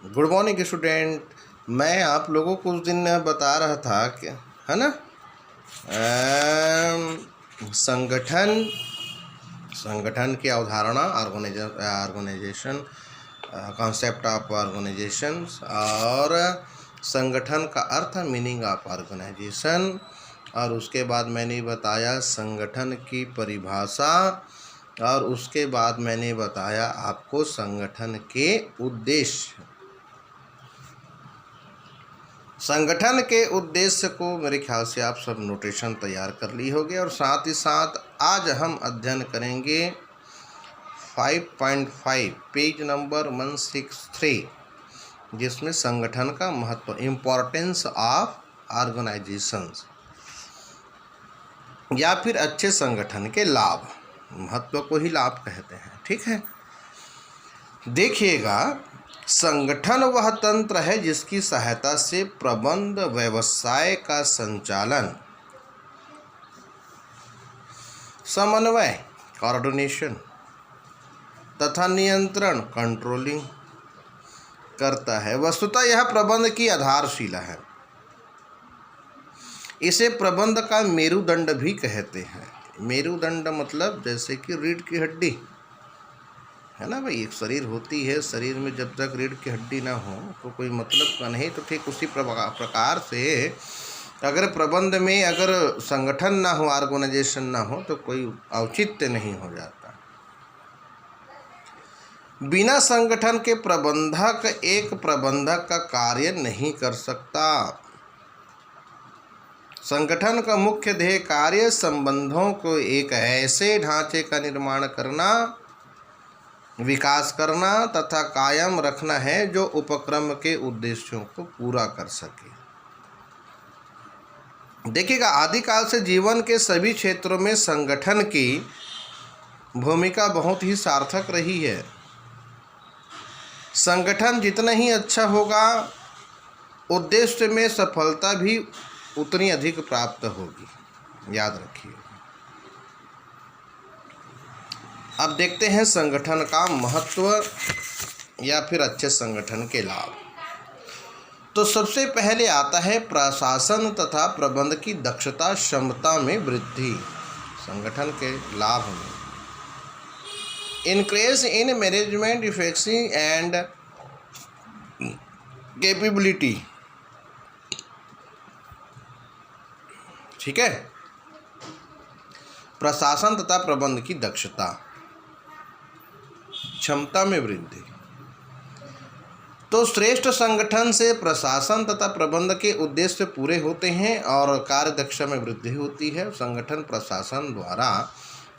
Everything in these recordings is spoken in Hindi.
Good morning student. मैं आप लोगों को उस दिन बता रहा था कि है ना संगठन की अवधारणा, ऑर्गेनाइजेशन, कॉन्सेप्ट ऑफ ऑर्गेनाइजेशंस और संगठन का अर्थ, मीनिंग ऑफ ऑर्गेनाइजेशन। और उसके बाद मैंने बताया संगठन की परिभाषा और उसके बाद मैंने बताया आपको संगठन के उद्देश्य। संगठन के उद्देश्य को मेरे ख्याल से आप सब नोटेशन तैयार कर ली होगी। और साथ ही साथ आज हम अध्ययन करेंगे 5.5 पेज नंबर 163, जिसमें संगठन का महत्व, इम्पोर्टेंस ऑफ ऑर्गेनाइजेशंस, या फिर अच्छे संगठन के लाभ। महत्व को ही लाभ कहते हैं, ठीक है। देखिएगा, संगठन वह तंत्र है जिसकी सहायता से प्रबंध, व्यवसाय का संचालन, समन्वय, कोऑर्डिनेशन तथा नियंत्रण, कंट्रोलिंग करता है। वस्तुतः यह प्रबंध की आधारशिला है। इसे प्रबंध का मेरुदंड भी कहते हैं। मेरुदंड मतलब जैसे कि रीढ़ की हड्डी है ना भाई। एक शरीर होती है, शरीर में जब तक रीढ़ की हड्डी ना हो तो कोई मतलब का नहीं। तो ठीक उसी प्रकार से अगर प्रबंध में अगर संगठन ना हो, ऑर्गेनाइजेशन ना हो, तो कोई औचित्य नहीं हो जाता। बिना संगठन के प्रबंधक एक प्रबंधक का कार्य नहीं कर सकता। संगठन का मुख्य ध्येय कार्य संबंधों को एक ऐसे ढांचे का निर्माण करना, विकास करना तथा कायम रखना है जो उपक्रम के उद्देश्यों को पूरा कर सके। देखिएगा, आदिकाल से जीवन के सभी क्षेत्रों में संगठन की भूमिका बहुत ही सार्थक रही है। संगठन जितना ही अच्छा होगा, उद्देश्य में सफलता भी उतनी अधिक प्राप्त होगी, याद रखिए। अब देखते हैं संगठन का महत्व या फिर अच्छे संगठन के लाभ। तो सबसे पहले आता है प्रशासन तथा प्रबंध की दक्षता, क्षमता में वृद्धि। संगठन के लाभ में increase in management efficiency and capability, ठीक है। प्रशासन तथा प्रबंध की दक्षता, क्षमता में वृद्धि। तो श्रेष्ठ संगठन से प्रशासन तथा प्रबंध के उद्देश्य पूरे होते हैं और कार्यदक्षता में वृद्धि होती है। संगठन प्रशासन द्वारा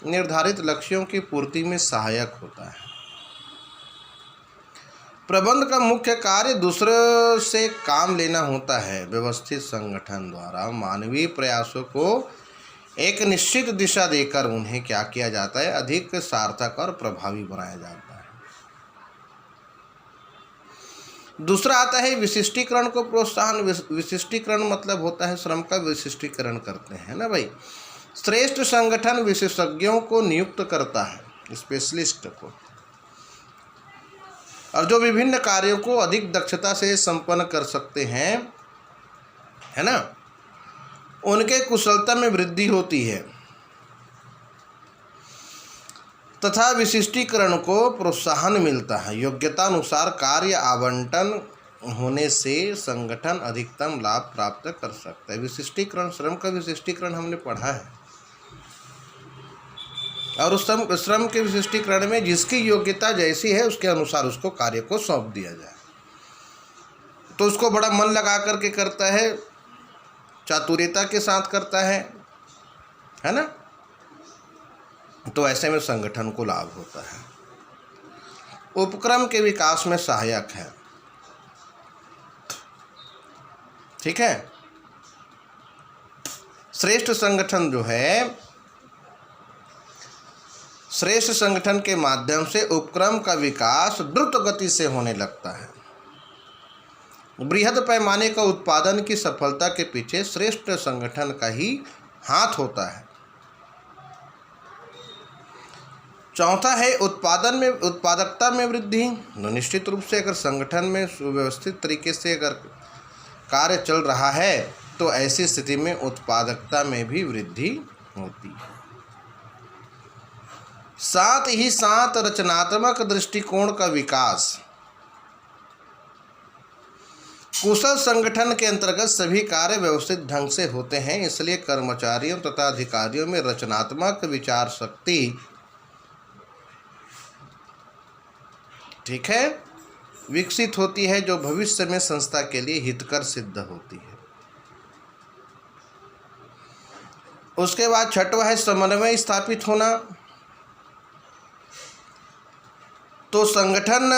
निर्धारित लक्ष्यों की पूर्ति में सहायक होता है। प्रबंध का मुख्य कार्य दूसरों से काम लेना होता है। व्यवस्थित संगठन द्वारा मानवीय प्रयासों को एक निश्चित दिशा देकर उन्हें क्या किया जाता है, अधिक सार्थक और प्रभावी बनाया जाता है। दूसरा आता है विशिष्टीकरण को प्रोत्साहन। विशिष्टीकरण मतलब होता है श्रम का विशिष्टीकरण करते हैं ना भाई। श्रेष्ठ संगठन विशेषज्ञों को नियुक्त करता है, स्पेशलिस्ट को, और जो विभिन्न कार्यों को अधिक दक्षता से संपन्न कर सकते हैं, है ना, उनके कुशलता में वृद्धि होती है तथा विशिष्टीकरण को प्रोत्साहन मिलता है। योग्यता अनुसार कार्य आवंटन होने से संगठन अधिकतम लाभ प्राप्त कर सकता है। विशिष्टीकरण, श्रम का विशिष्टीकरण हमने पढ़ा है, और उस श्रम के विशिष्टीकरण में जिसकी योग्यता जैसी है उसके अनुसार उसको कार्य को सौंप दिया जाए, तो उसको बड़ा मन लगा करके करता है, चातुर्यता के साथ करता है ना। तो ऐसे में संगठन को लाभ होता है। उपक्रम के विकास में सहायक है, ठीक है। श्रेष्ठ संगठन जो है, श्रेष्ठ संगठन के माध्यम से उपक्रम का विकास द्रुत गति से होने लगता है। बृहद पैमाने का उत्पादन की सफलता के पीछे श्रेष्ठ संगठन का ही हाथ होता है। चौथा है उत्पादकता में वृद्धि। निश्चित रूप से अगर संगठन में सुव्यवस्थित तरीके से अगर कार्य चल रहा है तो ऐसी स्थिति में उत्पादकता में भी वृद्धि होती है। साथ ही साथ रचनात्मक दृष्टिकोण का विकास। कुशल संगठन के अंतर्गत सभी कार्य व्यवस्थित ढंग से होते हैं, इसलिए कर्मचारियों तथा अधिकारियों में रचनात्मक विचार शक्ति ठीक है विकसित होती है, जो भविष्य में संस्था के लिए हितकर सिद्ध होती है। उसके बाद छठवां है समन्वय स्थापित होना। तो संगठन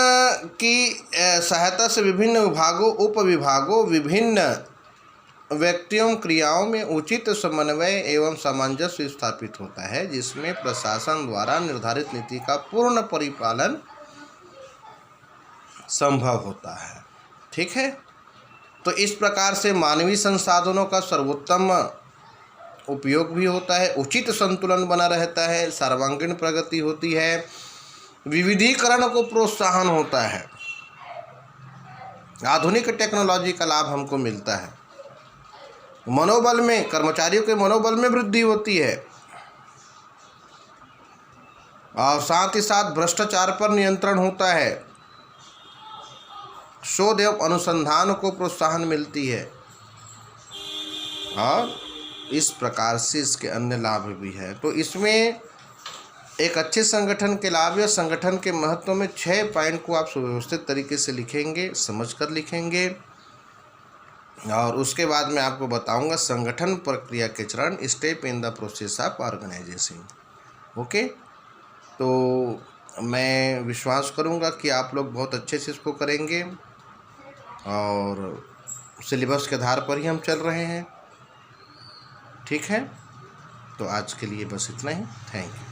की सहायता से विभिन्न विभागों, उपविभागों, विभिन्न व्यक्तियों, क्रियाओं में उचित समन्वय एवं सामंजस्य स्थापित होता है, जिसमें प्रशासन द्वारा निर्धारित नीति का पूर्ण परिपालन संभव होता है। ठीक है, तो इस प्रकार से मानवीय संसाधनों का सर्वोत्तम उपयोग भी होता है, उचित संतुलन बना रहता है, सर्वांगीण प्रगति होती है, विविधीकरण को प्रोत्साहन होता है, आधुनिक टेक्नोलॉजी का लाभ हमको मिलता है, मनोबल में, कर्मचारियों के मनोबल में वृद्धि होती है, और साथ ही साथ भ्रष्टाचार पर नियंत्रण होता है, शोध एवं अनुसंधान को प्रोत्साहन मिलती है, और इस प्रकार से इसके अन्य लाभ भी है। तो इसमें एक अच्छे संगठन के लाभ या संगठन के महत्व में 6 पॉइंट को आप सुव्यवस्थित तरीके से लिखेंगे, समझकर लिखेंगे, और उसके बाद मैं आपको बताऊंगा संगठन प्रक्रिया के चरण, step in the process of organisation. Okay, तो मैं विश्वास करूंगा कि आप लोग बहुत अच्छे से इसको करेंगे, और सिलेबस के आधार पर ही हम चल रहे हैं। ठीक है, तो आज के लिए बस इतना ही। Thank you.